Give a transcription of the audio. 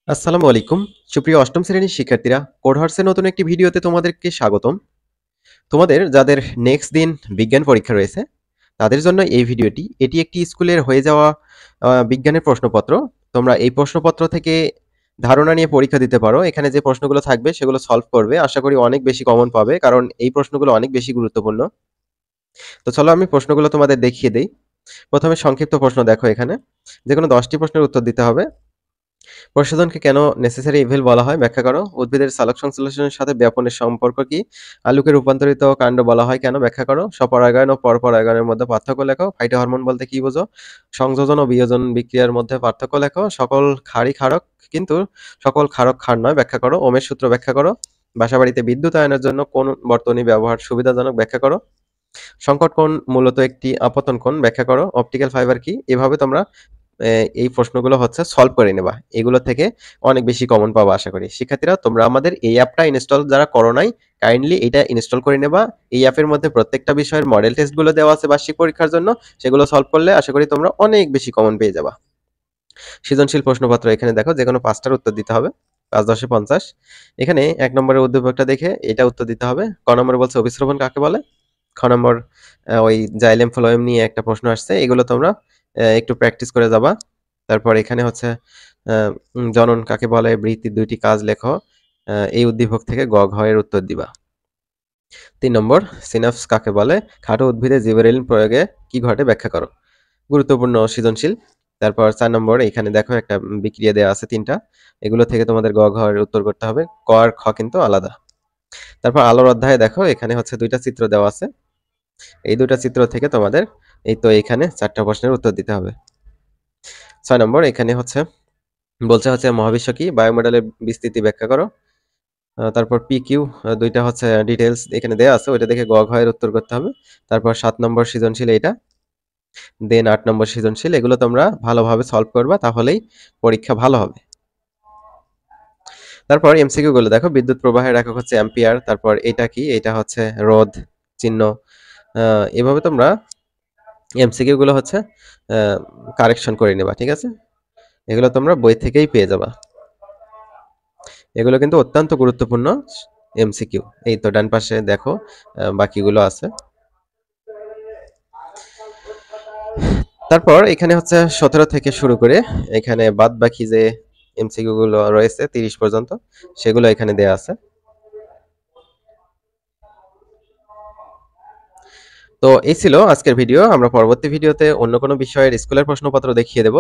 আসসালামু আলাইকুম। সুপ্রিয় অষ্টম শ্রেণীর শিক্ষার্থীরা, কোডহার্সের নতুন একটি ভিডিওতে তোমাদেরকে স্বাগতম। তোমাদের যাদের নেক্সট দিন বিজ্ঞান পরীক্ষা রয়েছে, তাদের জন্য এই ভিডিওটি। এটি একটি স্কুলের হয়ে যাওয়া বিজ্ঞানের প্রশ্নপত্র। তোমরা এই প্রশ্নপত্র থেকে ধারণা নিয়ে পরীক্ষা দিতে পারো। এখানে যে প্রশ্নগুলো থাকবে সেগুলো সলভ করবে। আশা করি অনেক বেশি কমন পাবে, কারণ এই প্রশ্নগুলো অনেক বেশি গুরুত্বপূর্ণ। তো চলো আমি প্রশ্নগুলো তোমাদের দেখিয়ে দেই। প্রথমে সংক্ষিপ্ত প্রশ্ন দেখো এখানে। যেকোনো 10টি প্রশ্নের উত্তর দিতে হবে। প্রসাধনকে কেন নেসেসারি ইভিল বলা হয় ব্যাখ্যা করো। উদ্ভিদের সালোকসংশ্লেষণের সাথে ব্যাপনের সম্পর্ক কি? আলুকে রূপান্তরিত কাণ্ড বলা হয় কেন ব্যাখ্যা করো। স্বপরাগায়ন ও পরপরাগায়নের মধ্যে পার্থক্য লেখো। ফাইটোহরমোন বলতে কি বোঝো? সংযোজন ও বিয়োজন বিক্রিয়ার মধ্যে পার্থক্য লেখো। সকল ক্ষারই ক্ষারক, কিন্তু সকল ক্ষারক ক্ষার নয় ব্যাখ্যা করো। ওমের সূত্র ব্যাখ্যা করো। বাসাবাড়িতে বিদ্যুতায়নের জন্য কোন বর্তনী ব্যবহার সুবিধাজনক ব্যাখ্যা করো। সংকট কোণ মূলত একটি আপতন কোণ ব্যাখ্যা করো। অপটিক্যাল ফাইবার কি? এভাবে তোমরা এই প্রশ্নগুলো হচ্ছে সলভ করে নেবা। এগুলো থেকে অনেক বেশি কমন পাবা আশা করি। শিক্ষার্থীরা, তোমরা আমাদের এই অ্যাপটা ইনস্টল যারা করো নাই, কাইন্ডলি এটা ইনস্টল করে নেবা। এই অ্যাপের মধ্যে প্রত্যেকটা বিষয়ের মডেল টেস্টগুলো দেওয়া আছে বার্ষিক পরীক্ষার জন্য। সেগুলো সলভ করলে আশা করি তোমরা অনেক বেশি কমন পেয়ে যাবা। সৃজনশীল প্রশ্নপত্র এখানে দেখো, যেকোনো 5টার উত্তর দিতে হবে। 5 10 50। এখানে 1 নম্বরের উদ্দীপকটা দেখে এটা উত্তর দিতে হবে। ক নম্বরে বলছে অভিস্রবণ কাকে বলে? খ নম্বর ওই জাইলেম ফ্লোয়েম নিয়ে একটা প্রশ্ন আসছে। এগুলো তোমরা একটু প্র্যাকটিস করে যাবা। তারপর এখানে হচ্ছে জনন কাকে বলে? বৃত্তির 2টি কাজ লেখো। এই উদ্দীপক থেকে গ, ঘ এর উত্তর দিবা। 3 নম্বর সিনাপস কাকে বলে? খাটো উদ্ভিদে জিবরেলিন প্রয়োগে কি ঘটে ব্যাখ্যা করো। গুরুত্বপূর্ণ সৃজনশীল। তারপর 4 নম্বর এখানে দেখো একটা বিক্রিয়া দেওয়া আছে 3টা। এগুলো থেকে তোমাদের গ, ঘ এর উত্তর করতে হবে। ক আর খ কিন্তু আলাদা। তারপর আলোর অধ্যায়ে দেখো, এখানে হচ্ছে 2টা চিত্র দেওয়া আছে। এই 2টা চিত্র থেকে তোমাদের এই তো এখানে 4টা প্রশ্নের উত্তর দিতে হবে। 6 নম্বর এখানে বলছে মহাবিশ্ব কি? বায়ুমণ্ডলের বিস্তৃতি ব্যাখ্যা করো। তারপর PQ 2টা হচ্ছে ডিটেইলস এখানে দেয়া আছে, ওইটা দেখে গ, ঘ এর উত্তর করতে হবে। তারপর 7 নম্বর সৃজনশীল এইটা। দেন 8 নম্বর সৃজনশীল। এগুলো তোমরা ভালোভাবে সলভ করবা, তাহলেই পরীক্ষা ভালো হবে। তারপর MCQ গুলো দেখো। বিদ্যুৎ প্রবাহের একক হচ্ছে অ্যাম্পিয়ার। তারপর এটা কি? এটা হচ্ছে রোধ চিহ্ন। এভাবে তোমরা MCQ গুলো হচ্ছে কারেকশন করে নেবা, ঠিক আছে? এগুলো তোমরা বই থেকেই পেয়ে যাবা। এগুলো কিন্তু অত্যন্ত গুরুত্বপূর্ণ MCQ। এই তো ডান পাশে দেখো বাকিগুলো আছে। তারপর এখানে হচ্ছে 17 থেকে শুরু করে এখানে বাদ বাকি যে MCQ গুলো রয়েছে 30 পর্যন্ত, সেগুলো এখানে দেয়া আছে। তো এই ছিল আজকের ভিডিও। আমরা পরবর্তী ভিডিওতে অন্য কোনো বিষয়ের স্কুলের প্রশ্নপত্র দেখিয়ে দেব।